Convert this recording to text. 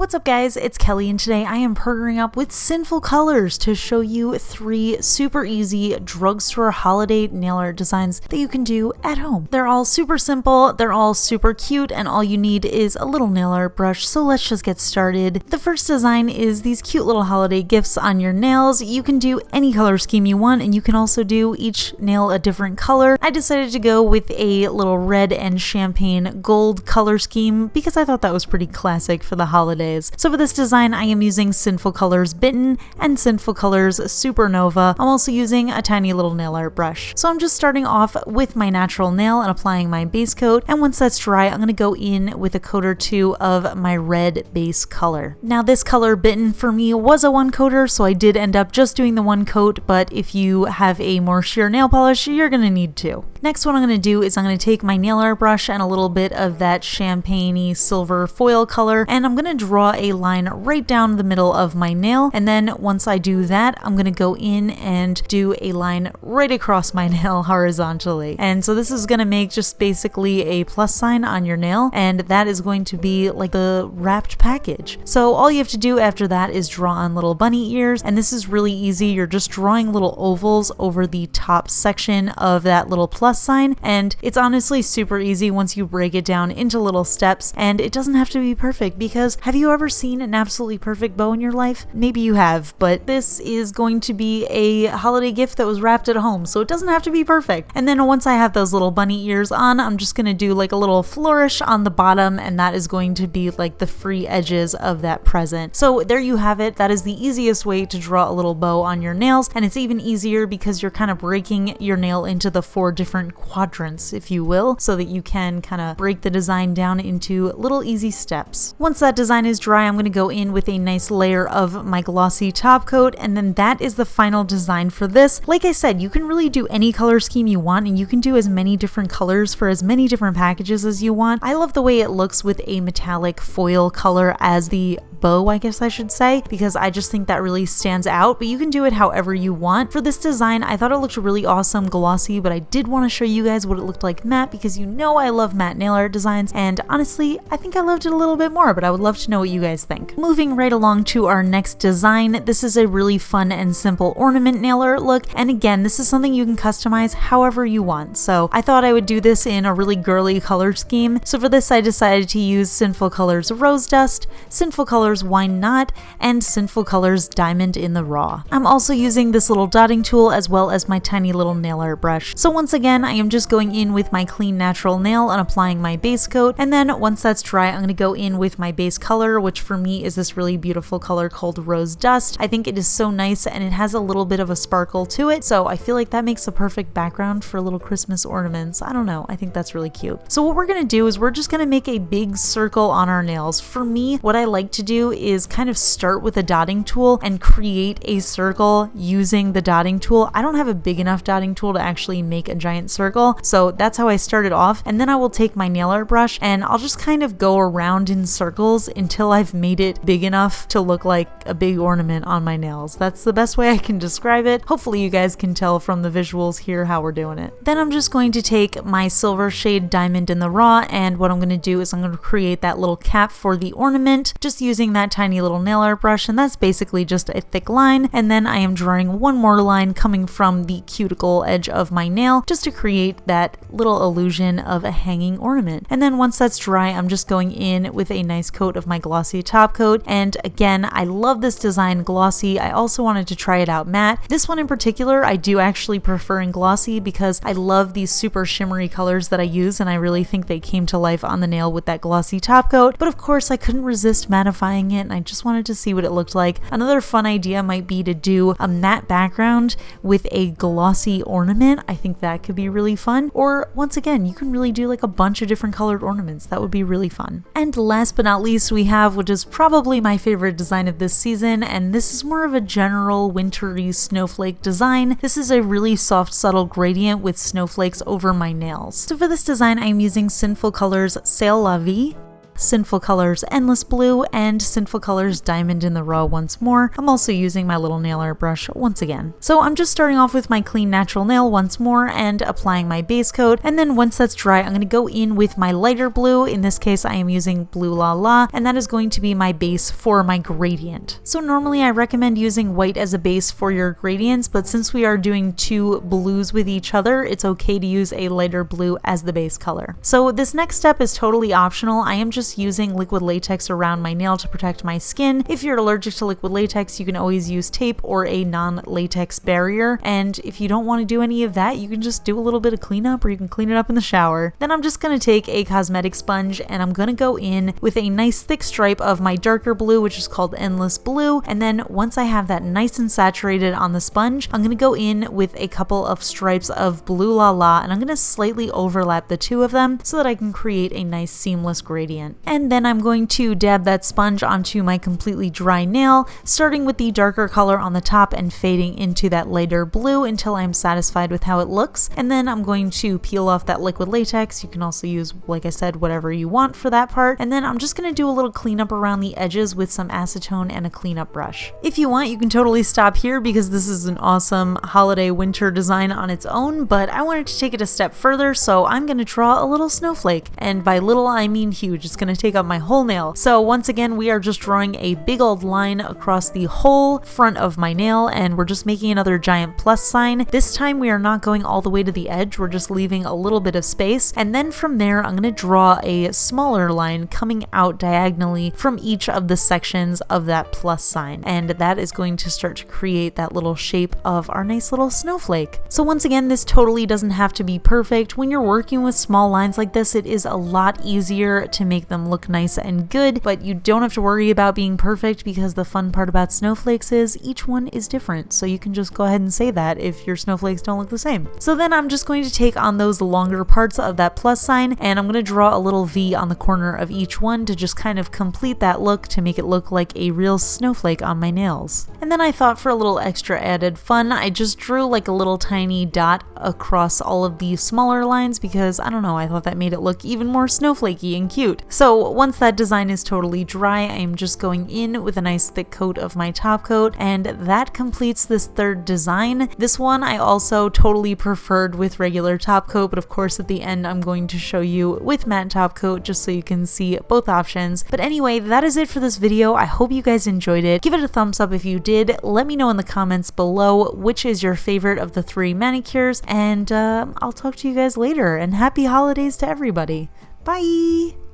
What's up guys, it's Kelly and today I am partnering up with SinfulColors to show you 3 super easy drugstore holiday nail art designs that you can do at home. They're all super simple, they're all super cute, and all you need is a little nail art brush, so let's just get started. The first design is these cute little holiday gifts on your nails. You can do any color scheme you want, and you can also do each nail a different color. I decided to go with a little red and champagne gold color scheme because I thought that was pretty classic for the holidays. So for this design, I am using SinfulColors Bitten and SinfulColors Supernova. I'm also using a tiny little nail art brush. So I'm just starting off with my natural nail and applying my base coat, and once that's dry, I'm going to go in with a coat or two of my red base color. Now this color Bitten for me was a one coater, so I did end up just doing the one coat, but if you have a more sheer nail polish, you're going to need 2. Next, what I'm going to do is I'm going to take my nail art brush and a little bit of that champagne-y silver foil color, and I'm going to draw a line right down the middle of my nail. And then once I do that, I'm going to go in and do a line right across my nail horizontally. And so this is going to make just basically a plus sign on your nail, and that is going to be like the wrapped package. So all you have to do after that is draw on little bunny ears, and this is really easy. You're just drawing little ovals over the top section of that little plus sign, and it's honestly super easy once you break it down into little steps, and it doesn't have to be perfect, because have you ever seen an absolutely perfect bow in your life? Maybe you have, but this is going to be a holiday gift that was wrapped at home, so it doesn't have to be perfect. And then once I have those little bunny ears on, I'm just going to do like a little flourish on the bottom, and that is going to be like the free edges of that present. So there you have it. That is the easiest way to draw a little bow on your nails, and it's even easier because you're kind of breaking your nail into the 4 different quadrants, if you will, so that you can kind of break the design down into little easy steps. Once that design is dry, I'm going to go in with a nice layer of my glossy top coat, and then that is the final design for this. Like I said, you can really do any color scheme you want, and you can do as many different colors for as many different packages as you want. I love the way it looks with a metallic foil color as the bow, I guess I should say, because I just think that really stands out, but you can do it however you want. For this design, I thought it looked really awesome glossy, but I did want to show you guys what it looked like matte, because you know I love matte nail art designs, and honestly, I think I loved it a little bit more, but I would love to know what you guys think. Moving right along to our next design, this is a really fun and simple ornament nail art look, and again, this is something you can customize however you want, so I thought I would do this in a really girly color scheme. So for this, I decided to use SinfulColors Rose Dust, SinfulColors Why Not, and SinfulColors Diamond in the Raw. I'm also using this little dotting tool as well as my tiny little nail art brush. So once again, I am just going in with my clean natural nail and applying my base coat, and then once that's dry, I'm going to go in with my base color, which for me is this really beautiful color called Rose Dust. I think it is so nice, and it has a little bit of a sparkle to it, so I feel like that makes a perfect background for little Christmas ornaments. I don't know, I think that's really cute. So what we're going to do is we're just going to make a big circle on our nails. For me, what I like to do is kind of start with a dotting tool and create a circle using the dotting tool. I don't have a big enough dotting tool to actually make a giant circle, so that's how I started off, and then I will take my nail art brush and I'll just kind of go around in circles until I've made it big enough to look like a big ornament on my nails. That's the best way I can describe it. Hopefully you guys can tell from the visuals here how we're doing it. Then I'm just going to take my silver shade Diamond in the Raw, and what I'm going to do is I'm going to create that little cap for the ornament just using that tiny little nail art brush, and that's basically just a thick line, and then I am drawing one more line coming from the cuticle edge of my nail just to create that little illusion of a hanging ornament. And then once that's dry, I'm just going in with a nice coat of my glossy top coat, and again, I love this design glossy. I also wanted to try it out matte. This one in particular, I do actually prefer in glossy because I love these super shimmery colors that I use, and I really think they came to life on the nail with that glossy top coat, but of course I couldn't resist mattifying it, and I just wanted to see what it looked like. Another fun idea might be to do a matte background with a glossy ornament. I think that could be really fun. Or once again, you can really do like a bunch of different colored ornaments. That would be really fun. And last but not least, we have what is probably my favorite design of this season, and this is more of a general wintry snowflake design. This is a really soft, subtle gradient with snowflakes over my nails. So for this design, I'm using SinfulColors Sail La Vie, SinfulColors Endless Blue, and SinfulColors Diamond in the Raw once more. I'm also using my little nail art brush once again. So I'm just starting off with my clean natural nail once more and applying my base coat, and then once that's dry, I'm going to go in with my lighter blue. In this case, I am using Blue La La, and that is going to be my base for my gradient. So normally I recommend using white as a base for your gradients, but since we are doing two blues with each other, it's okay to use a lighter blue as the base color. So this next step is totally optional. I am just using liquid latex around my nail to protect my skin. If you're allergic to liquid latex, you can always use tape or a non-latex barrier, and if you don't want to do any of that, you can just do a little bit of cleanup, or you can clean it up in the shower. Then I'm just going to take a cosmetic sponge and I'm going to go in with a nice thick stripe of my darker blue, which is called Endless Blue, and then once I have that nice and saturated on the sponge, I'm going to go in with a couple of stripes of Blue La La, and I'm going to slightly overlap the two of them so that I can create a nice seamless gradient. And then I'm going to dab that sponge onto my completely dry nail, starting with the darker color on the top and fading into that lighter blue until I'm satisfied with how it looks. And then I'm going to peel off that liquid latex. You can also use, like I said, whatever you want for that part. And then I'm just going to do a little cleanup around the edges with some acetone and a cleanup brush. If you want, you can totally stop here because this is an awesome holiday winter design on its own, but I wanted to take it a step further, so I'm going to draw a little snowflake. And by little, I mean huge. It's going to take up my whole nail. So once again, we are just drawing a big old line across the whole front of my nail, and we're just making another giant plus sign. This time we are not going all the way to the edge, we're just leaving a little bit of space, and then from there I'm going to draw a smaller line coming out diagonally from each of the sections of that plus sign, and that is going to start to create that little shape of our nice little snowflake. So once again, this totally doesn't have to be perfect. When you're working with small lines like this, it is a lot easier to make them look nice and good, but you don't have to worry about being perfect because the fun part about snowflakes is each one is different, so you can just go ahead and say that if your snowflakes don't look the same. So then I'm just going to take on those longer parts of that plus sign, and I'm going to draw a little V on the corner of each one to just kind of complete that look, to make it look like a real snowflake on my nails. And then I thought for a little extra added fun, I just drew like a little tiny dot across all of the smaller lines because, I don't know, I thought that made it look even more snowflakey and cute. So once that design is totally dry, I'm just going in with a nice thick coat of my top coat, and that completes this third design. This one I also totally preferred with regular top coat, but of course at the end I'm going to show you with matte top coat just so you can see both options. But anyway, that is it for this video. I hope you guys enjoyed it. Give it a thumbs up if you did. Let me know in the comments below which is your favorite of the 3 manicures, and I'll talk to you guys later, and happy holidays to everybody. Bye!